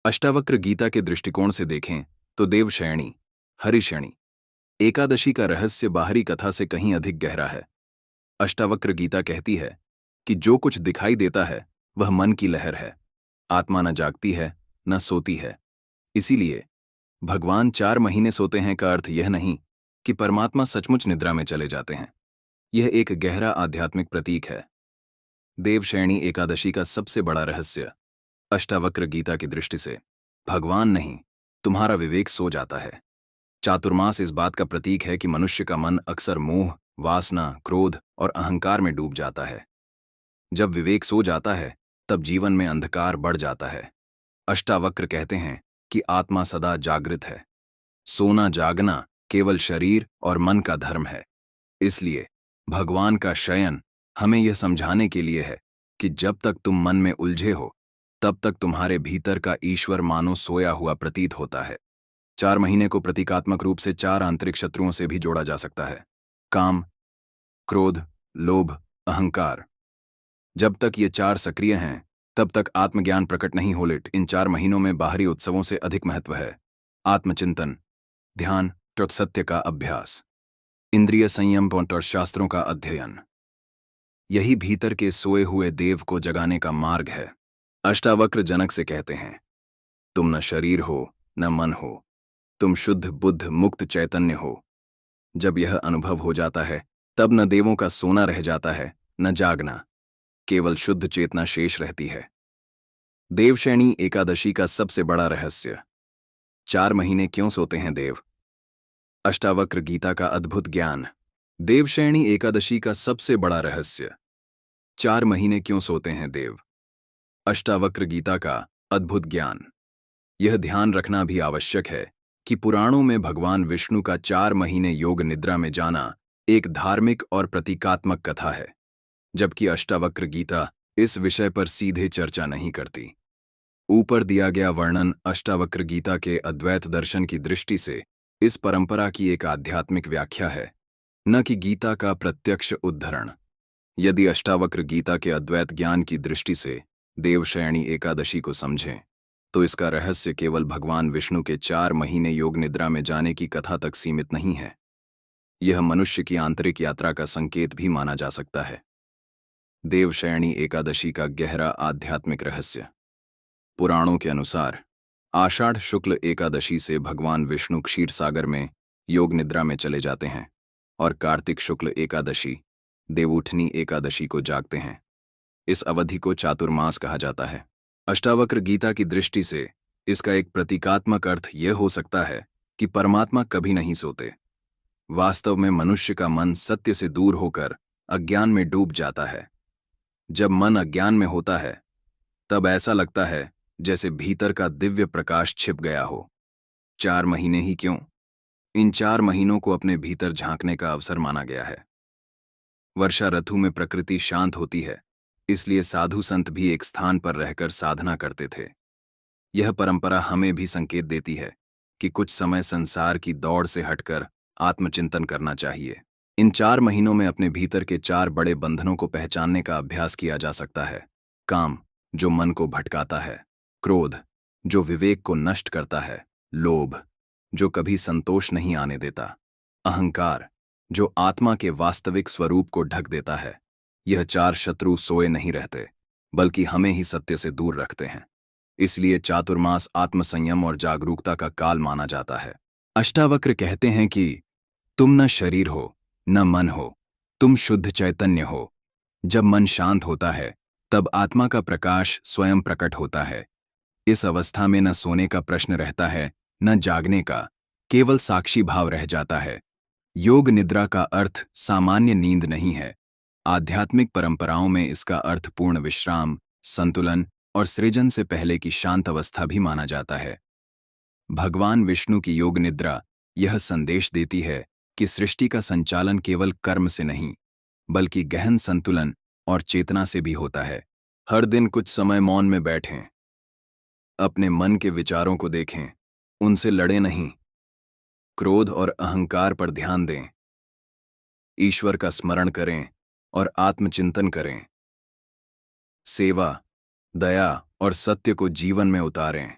अष्टावक्र गीता के दृष्टिकोण से देखें तो देवशयनी, हरिशयनी, एकादशी का रहस्य बाहरी कथा से कहीं अधिक गहरा है। अष्टावक्र गीता कहती है कि जो कुछ दिखाई देता है वह मन की लहर है। आत्मा न जागती है न सोती है। इसीलिए भगवान 4 महीने सोते हैं का अर्थ यह नहीं कि परमात्मा सचमुच निद्रा में चले जाते हैं। यह एक गहरा आध्यात्मिक प्रतीक है। देवशयनी एकादशी का सबसे बड़ा रहस्य अष्टावक्र गीता की दृष्टि से भगवान नहीं, तुम्हारा विवेक सो जाता है। चातुर्मास इस बात का प्रतीक है कि मनुष्य का मन अक्सर मोह, वासना, क्रोध और अहंकार में डूब जाता है। जब विवेक सो जाता है तब जीवन में अंधकार बढ़ जाता है। अष्टावक्र कहते हैं कि आत्मा सदा जागृत है। सोना जागना केवल शरीर और मन का धर्म है। इसलिए भगवान का शयन हमें यह समझाने के लिए है कि जब तक तुम मन में उलझे हो तब तक तुम्हारे भीतर का ईश्वर मानो सोया हुआ प्रतीत होता है। 4 महीने को प्रतीकात्मक रूप से 4 आंतरिक शत्रुओं से भी जोड़ा जा सकता है। काम, क्रोध, लोभ, अहंकार। जब तक ये 4 सक्रिय हैं तब तक आत्मज्ञान प्रकट नहीं हो लेट। इन 4 महीनों में बाहरी उत्सवों से अधिक महत्व है आत्मचिंतन, ध्यान और सत्य का अभ्यास, इंद्रिय संयम और शास्त्रों का अध्ययन। यही भीतर के सोए हुए देव को जगाने का मार्ग है। अष्टावक्र जनक से कहते हैं, तुम न शरीर हो न मन हो, तुम शुद्ध बुद्ध मुक्त चैतन्य हो। जब यह अनुभव हो जाता है तब न देवों का सोना रह जाता है न जागना, केवल शुद्ध चेतना शेष रहती है। देवशयनी एकादशी का सबसे बड़ा रहस्य 4 महीने क्यों सोते हैं देव। अष्टावक्र गीता का अद्भुत ज्ञान। देवशयनी एकादशी का सबसे बड़ा रहस्य 4 महीने क्यों सोते हैं देव। अष्टावक्र गीता का अद्भुत ज्ञान। यह ध्यान रखना भी आवश्यक है कि पुराणों में भगवान विष्णु का 4 महीने योग निद्रा में जाना एक धार्मिक और प्रतीकात्मक कथा है, जबकि अष्टावक्र गीता इस विषय पर सीधे चर्चा नहीं करती। ऊपर दिया गया वर्णन अष्टावक्र गीता के अद्वैत दर्शन की दृष्टि से इस परंपरा की एक आध्यात्मिक व्याख्या है, न कि गीता का प्रत्यक्ष उद्धरण। यदि अष्टावक्र गीता के अद्वैत ज्ञान की दृष्टि से देवशयनी एकादशी को समझें तो इसका रहस्य केवल भगवान विष्णु के 4 महीने योग निद्रा में जाने की कथा तक सीमित नहीं है। यह मनुष्य की आंतरिक यात्रा का संकेत भी माना जा सकता है। देवशयनी एकादशी का गहरा आध्यात्मिक रहस्य। पुराणों के अनुसार आषाढ़ शुक्ल एकादशी से भगवान विष्णु क्षीर सागर में योग निद्रा में चले जाते हैं और कार्तिक शुक्ल एकादशी, देवउठनी एकादशी को जागते हैं। इस अवधि को चातुर्मास कहा जाता है। अष्टावक्र गीता की दृष्टि से इसका एक प्रतीकात्मक अर्थ यह हो सकता है कि परमात्मा कभी नहीं सोते। वास्तव में मनुष्य का मन सत्य से दूर होकर अज्ञान में डूब जाता है। जब मन अज्ञान में होता है तब ऐसा लगता है जैसे भीतर का दिव्य प्रकाश छिप गया हो। 4 महीने ही क्यों, इन 4 महीनों को अपने भीतर झांकने का अवसर माना गया है। वर्षा ऋतु में प्रकृति शांत होती है, इसलिए साधु संत भी एक स्थान पर रहकर साधना करते थे। यह परंपरा हमें भी संकेत देती है कि कुछ समय संसार की दौड़ से हटकर आत्मचिंतन करना चाहिए। इन 4 महीनों में अपने भीतर के 4 बड़े बंधनों को पहचानने का अभ्यास किया जा सकता है। काम, जो मन को भटकाता है। क्रोध, जो विवेक को नष्ट करता है। लोभ, जो कभी संतोष नहीं आने देता। अहंकार, जो आत्मा के वास्तविक स्वरूप को ढक देता है। यह 4 शत्रु सोए नहीं रहते, बल्कि हमें ही सत्य से दूर रखते हैं। इसलिए चातुर्मास आत्मसंयम और जागरूकता का काल माना जाता है। अष्टावक्र कहते हैं कि तुम न शरीर हो न मन हो, तुम शुद्ध चैतन्य हो। जब मन शांत होता है तब आत्मा का प्रकाश स्वयं प्रकट होता है। इस अवस्था में न सोने का प्रश्न रहता है न जागने का, केवल साक्षी भाव रह जाता है। योग निद्रा का अर्थ सामान्य नींद नहीं है। आध्यात्मिक परंपराओं में इसका अर्थ पूर्ण विश्राम, संतुलन और सृजन से पहले की शांत अवस्था भी माना जाता है। भगवान विष्णु की योग निद्रा यह संदेश देती है कि सृष्टि का संचालन केवल कर्म से नहीं, बल्कि गहन संतुलन और चेतना से भी होता है। हर दिन कुछ समय मौन में बैठें, अपने मन के विचारों को देखें, उनसे लड़े नहीं। क्रोध और अहंकार पर ध्यान दें, ईश्वर का स्मरण करें और आत्मचिंतन करें। सेवा, दया और सत्य को जीवन में उतारें।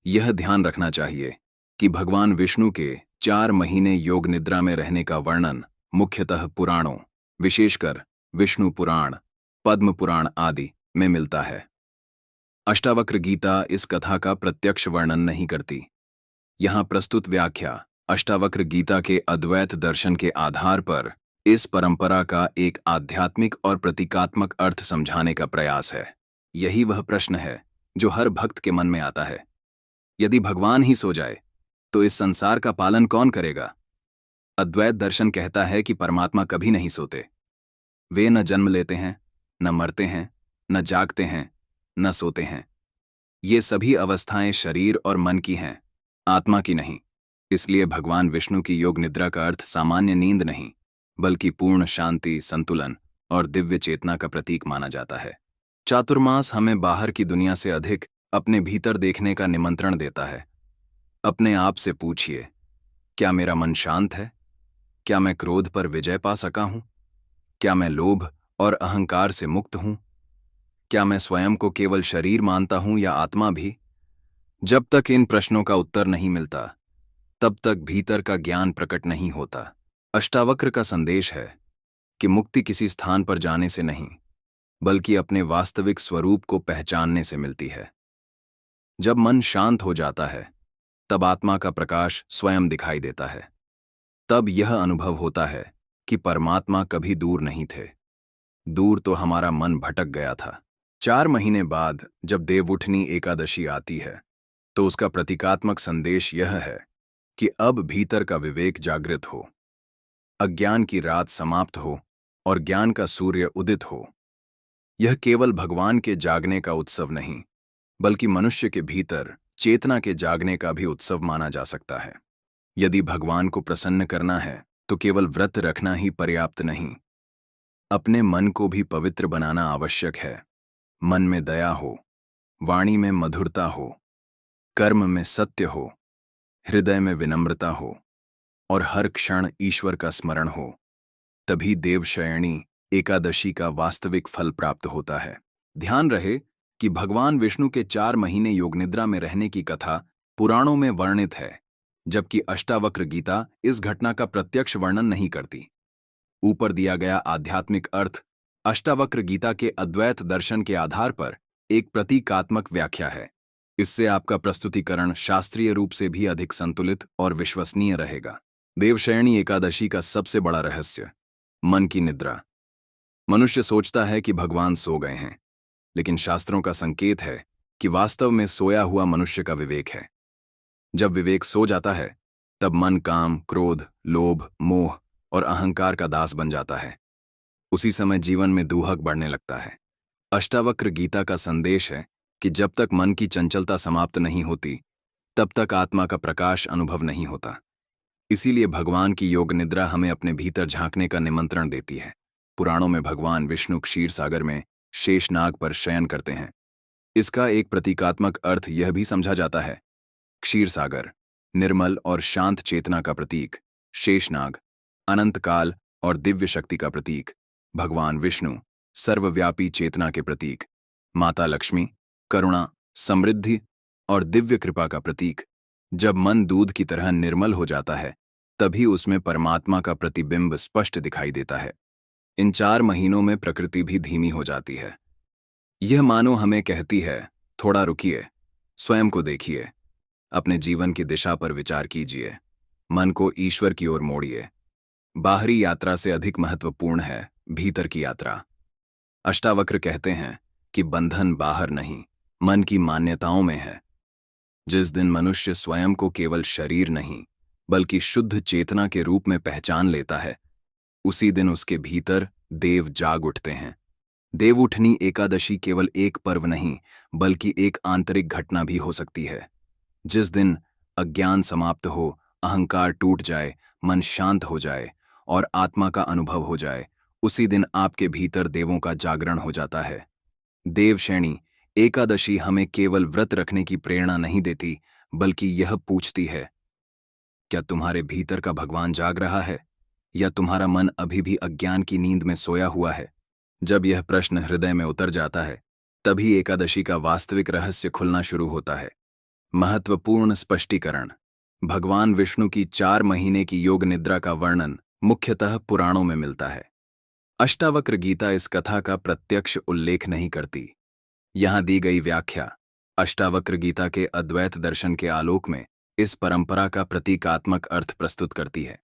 यह ध्यान रखना चाहिए कि भगवान विष्णु के 4 महीने योग निद्रा में रहने का वर्णन मुख्यतः पुराणों, विशेषकर विष्णु पुराण, पद्म पुराण आदि में मिलता है। अष्टावक्र गीता इस कथा का प्रत्यक्ष वर्णन नहीं करती। यहाँ प्रस्तुत व्याख्या अष्टावक्र गीता के अद्वैत दर्शन के आधार पर इस परंपरा का एक आध्यात्मिक और प्रतीकात्मक अर्थ समझाने का प्रयास है। यही वह प्रश्न है जो हर भक्त के मन में आता है। यदि भगवान ही सो जाए तो इस संसार का पालन कौन करेगा? अद्वैत दर्शन कहता है कि परमात्मा कभी नहीं सोते। वे न जन्म लेते हैं, न मरते हैं, न जागते हैं, न सोते हैं। ये सभी अवस्थाएं शरीर और मन की हैं, आत्मा की नहीं। इसलिए भगवान विष्णु की योग निद्रा का अर्थ सामान्य नींद नहीं, बल्कि पूर्ण शांति, संतुलन और दिव्य चेतना का प्रतीक माना जाता है। चातुर्मास हमें बाहर की दुनिया से अधिक अपने भीतर देखने का निमंत्रण देता है। अपने आप से पूछिए, क्या मेरा मन शांत है? क्या मैं क्रोध पर विजय पा सका हूं? क्या मैं लोभ और अहंकार से मुक्त हूं? क्या मैं स्वयं को केवल शरीर मानता हूं या आत्मा भी? जब तक इन प्रश्नों का उत्तर नहीं मिलता, तब तक भीतर का ज्ञान प्रकट नहीं होता। अष्टावक्र का संदेश है कि मुक्ति किसी स्थान पर जाने से नहीं, बल्कि अपने वास्तविक स्वरूप को पहचानने से मिलती है। जब मन शांत हो जाता है, तब आत्मा का प्रकाश स्वयं दिखाई देता है। तब यह अनुभव होता है कि परमात्मा कभी दूर नहीं थे। दूर तो हमारा मन भटक गया था। 4 महीने बाद जब देवउठनी एकादशी आती है, तो उसका प्रतीकात्मक संदेश यह है कि अब भीतर का विवेक जागृत हो, अज्ञान की रात समाप्त हो और ज्ञान का सूर्य उदित हो। यह केवल भगवान के जागने का उत्सव नहीं, बल्कि मनुष्य के भीतर चेतना के जागने का भी उत्सव माना जा सकता है। यदि भगवान को प्रसन्न करना है, तो केवल व्रत रखना ही पर्याप्त नहीं। अपने मन को भी पवित्र बनाना आवश्यक है। मन में दया हो, वाणी में मधुरता हो, कर्म में सत्य हो, हृदय में विनम्रता हो और हर क्षण ईश्वर का स्मरण हो। तभी देवशयनी एकादशी का वास्तविक फल प्राप्त होता है। ध्यान रहे कि भगवान विष्णु के 4 महीने योगनिद्रा में रहने की कथा पुराणों में वर्णित है, जबकि अष्टावक्र गीता इस घटना का प्रत्यक्ष वर्णन नहीं करती। ऊपर दिया गया आध्यात्मिक अर्थ अष्टावक्र गीता के अद्वैत दर्शन के आधार पर एक प्रतीकात्मक व्याख्या है। इससे आपका प्रस्तुतिकरण शास्त्रीय रूप से भी अधिक संतुलित और विश्वसनीय रहेगा। देवशयनी एकादशी का सबसे बड़ा रहस्य मन की निद्रा। मनुष्य सोचता है कि भगवान सो गए हैं, लेकिन शास्त्रों का संकेत है कि वास्तव में सोया हुआ मनुष्य का विवेक है। जब विवेक सो जाता है, तब मन काम, क्रोध, लोभ, मोह और अहंकार का दास बन जाता है। उसी समय जीवन में दुहक बढ़ने लगता है। अष्टावक्र गीता का संदेश है कि जब तक मन की चंचलता समाप्त नहीं होती, तब तक आत्मा का प्रकाश अनुभव नहीं होता। इसीलिए भगवान की योग निद्रा हमें अपने भीतर झांकने का निमंत्रण देती है। पुराणों में भगवान विष्णु क्षीर सागर में शेषनाग पर शयन करते हैं। इसका एक प्रतीकात्मक अर्थ यह भी समझा जाता है। क्षीर सागर निर्मल और शांत चेतना का प्रतीक, शेषनाग अनंत काल और दिव्य शक्ति का प्रतीक, भगवान विष्णु सर्वव्यापी चेतना के प्रतीक, माता लक्ष्मी करुणा, समृद्धि और दिव्य कृपा का प्रतीक। जब मन दूध की तरह निर्मल हो जाता है, तभी उसमें परमात्मा का प्रतिबिंब स्पष्ट दिखाई देता है। इन 4 महीनों में प्रकृति भी धीमी हो जाती है। यह मानो हमें कहती है, थोड़ा रुकिए, स्वयं को देखिए, अपने जीवन की दिशा पर विचार कीजिए, मन को ईश्वर की ओर मोड़िए। बाहरी यात्रा से अधिक महत्वपूर्ण है भीतर की यात्रा। अष्टावक्र कहते हैं कि बंधन बाहर नहीं, मन की मान्यताओं में है। जिस दिन मनुष्य स्वयं को केवल शरीर नहीं, बल्कि शुद्ध चेतना के रूप में पहचान लेता है, उसी दिन उसके भीतर देव जाग उठते हैं। देवउठनी एकादशी केवल एक पर्व नहीं, बल्कि एक आंतरिक घटना भी हो सकती है। जिस दिन अज्ञान समाप्त हो, अहंकार टूट जाए, मन शांत हो जाए और आत्मा का अनुभव हो जाए, उसी दिन आपके भीतर देवों का जागरण हो जाता है। देवशयनी एकादशी हमें केवल व्रत रखने की प्रेरणा नहीं देती, बल्कि यह पूछती है, क्या तुम्हारे भीतर का भगवान जाग रहा है, या तुम्हारा मन अभी भी अज्ञान की नींद में सोया हुआ है? जब यह प्रश्न हृदय में उतर जाता है, तभी एकादशी का वास्तविक रहस्य खुलना शुरू होता है। महत्वपूर्ण स्पष्टीकरण। भगवान विष्णु की 4 महीने की योग निद्रा का वर्णन मुख्यतः पुराणों में मिलता है। अष्टावक्र गीता इस कथा का प्रत्यक्ष उल्लेख नहीं करती। यहाँ दी गई व्याख्या अष्टावक्र गीता के अद्वैत दर्शन के आलोक में इस परंपरा का प्रतीकात्मक अर्थ प्रस्तुत करती है।